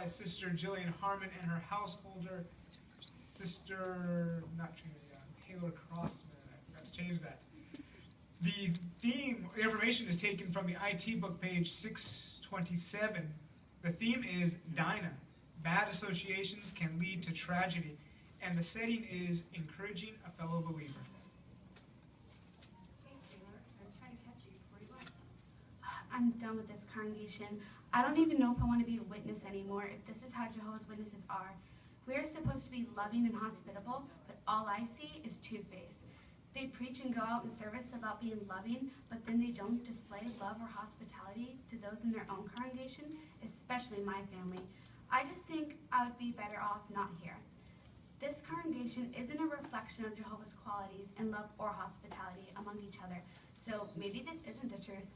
by Sister Jillian Harmon and her householder, Sister, not Taylor Crossman. I forgot to change that. The theme, information is taken from the IT book, page 627. The theme is Dinah. Bad associations can lead to tragedy. And the setting is encouraging a fellow believer. Hey, Taylor, I was trying to catch you before you left. I'm done with this congregation. I don't even know if I want to be a witness anymore, if this is how Jehovah's Witnesses are. We are supposed to be loving and hospitable, but all I see is two-face. They preach and go out in service about being loving, but then they don't display love or hospitality to those in their own congregation, especially my family. I just think I would be better off not here. This congregation isn't a reflection of Jehovah's qualities in love or hospitality among each other, so maybe this isn't the truth.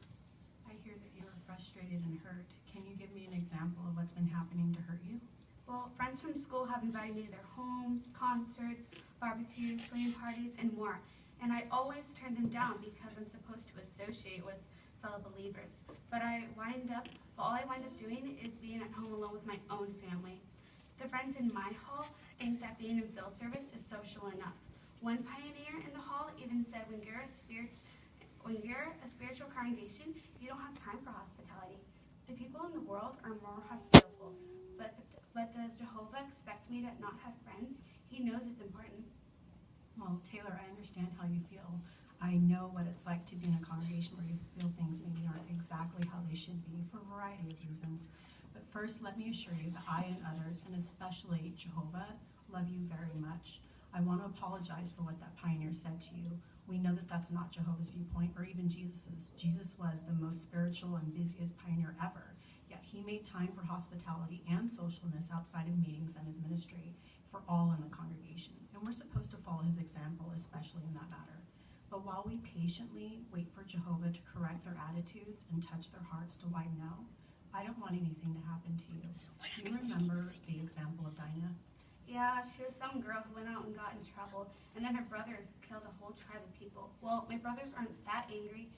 I hear that you are frustrated and hurt. Can you give me an example of what's been happening to hurt you? Well, friends from school have invited me to their homes, concerts, barbecues, swimming parties, and more. And I always turn them down because I'm supposed to associate with fellow believers. But all I wind up doing is being at home alone with my own family. The friends in my hall think that being in field service is social enough. One pioneer in the hall even said, when you're a spiritual congregation, you don't have time for hospitality. The people in the world are more hospitable, but does Jehovah expect me to not have friends? He knows it's important. Well, Taylor, I understand how you feel. I know what it's like to be in a congregation where you feel things maybe aren't exactly how they should be for a variety of reasons. But first, let me assure you that I and others, and especially Jehovah, love you very much. I want to apologize for what that pioneer said to you. We know that that's not Jehovah's viewpoint or even Jesus's. Jesus was the most spiritual and busiest pioneer ever, yet he made time for hospitality and socialness outside of meetings and his ministry for all in the congregation. And we're supposed to follow his example, especially in that matter. But while we patiently wait for Jehovah to correct their attitudes and touch their hearts to widen out, I don't want anything to happen to you. Do you remember the example of Dinah? Yeah, she was some girl who went out and got in trouble, and then her brothers killed a whole tribe of people. Well, my brothers aren't that angry.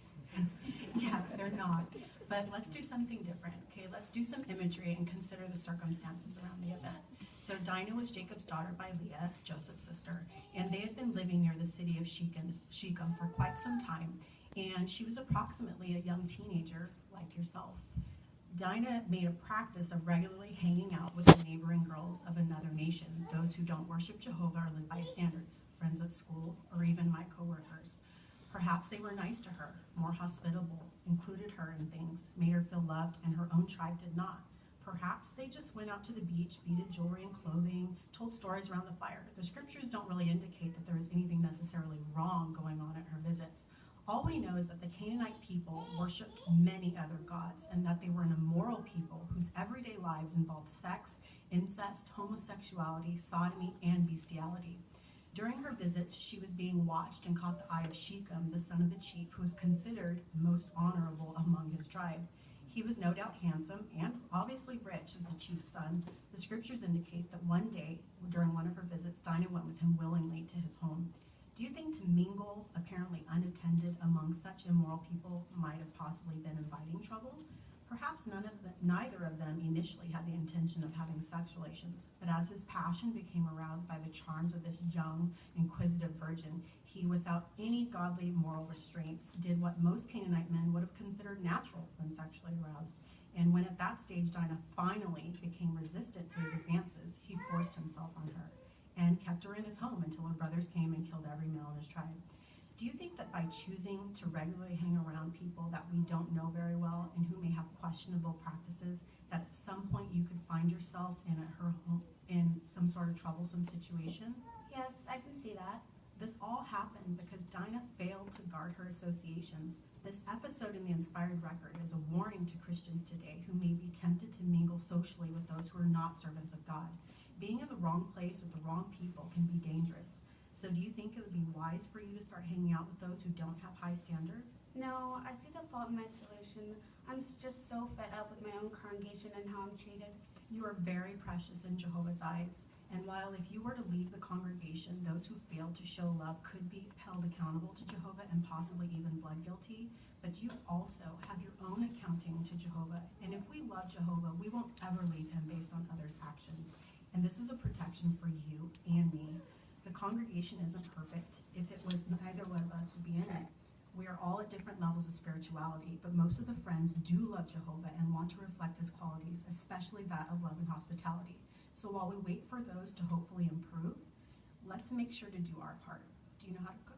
Yeah, they're not. But let's do something different, okay? Let's do some imagery and consider the circumstances around the event. So Dinah was Jacob's daughter by Leah, Joseph's sister, and they had been living near the city of Shechem for quite some time, and she was approximately a young teenager like yourself. Dinah made a practice of regularly hanging out with the neighboring girls of another nation, those who don't worship Jehovah or live by his standards, friends at school, or even my coworkers. Perhaps they were nice to her, more hospitable, included her in things, made her feel loved, and her own tribe did not. Perhaps they just went out to the beach, beaded jewelry and clothing, told stories around the fire. The scriptures don't really indicate that there was anything necessarily wrong going on at her visits. All we know is that the Canaanite people worshipped many other gods, and that they were an immoral people whose everyday lives involved sex, incest, homosexuality, sodomy, and bestiality. During her visits, she was being watched and caught the eye of Shechem, the son of the chief, who was considered most honorable among his tribe. He was no doubt handsome and obviously rich as the chief's son. The scriptures indicate that one day, during one of her visits, Dinah went with him willingly to his home. Do you think to mingle, apparently unattended, among such immoral people might have possibly been inviting trouble? Perhaps neither of them initially had the intention of having sex relations, but as his passion became aroused by the charms of this young, inquisitive virgin, he, without any godly moral restraints, did what most Canaanite men would have considered natural when sexually aroused. And when at that stage Dinah finally became resistant to his advances, he forced himself on her and kept her in his home until her brothers came and killed every male in his tribe. Do you think that by choosing to regularly hang around people that we don't know very well and who may have questionable practices, that at some point you could find yourself in some sort of troublesome situation? Yes, I can see that. This all happened because Dinah failed to guard her associations. This episode in the Inspired Record is a warning to Christians today who may be tempted to mingle socially with those who are not servants of God. Being in the wrong place with the wrong people can be dangerous. So do you think it would be wise for you to start hanging out with those who don't have high standards? No, I see the fault in my solution. I'm just so fed up with my own congregation and how I'm treated. You are very precious in Jehovah's eyes. And while if you were to leave the congregation, those who failed to show love could be held accountable to Jehovah and possibly even blood guilty, but you also have your own accounting to Jehovah. And if we love Jehovah, we won't ever leave him based on other And this is a protection for you and me. The congregation isn't perfect. If it was, neither one of us would be in it. We are all at different levels of spirituality, but most of the friends do love Jehovah and want to reflect his qualities, especially that of love and hospitality. So while we wait for those to hopefully improve, let's make sure to do our part. Do you know how to cook?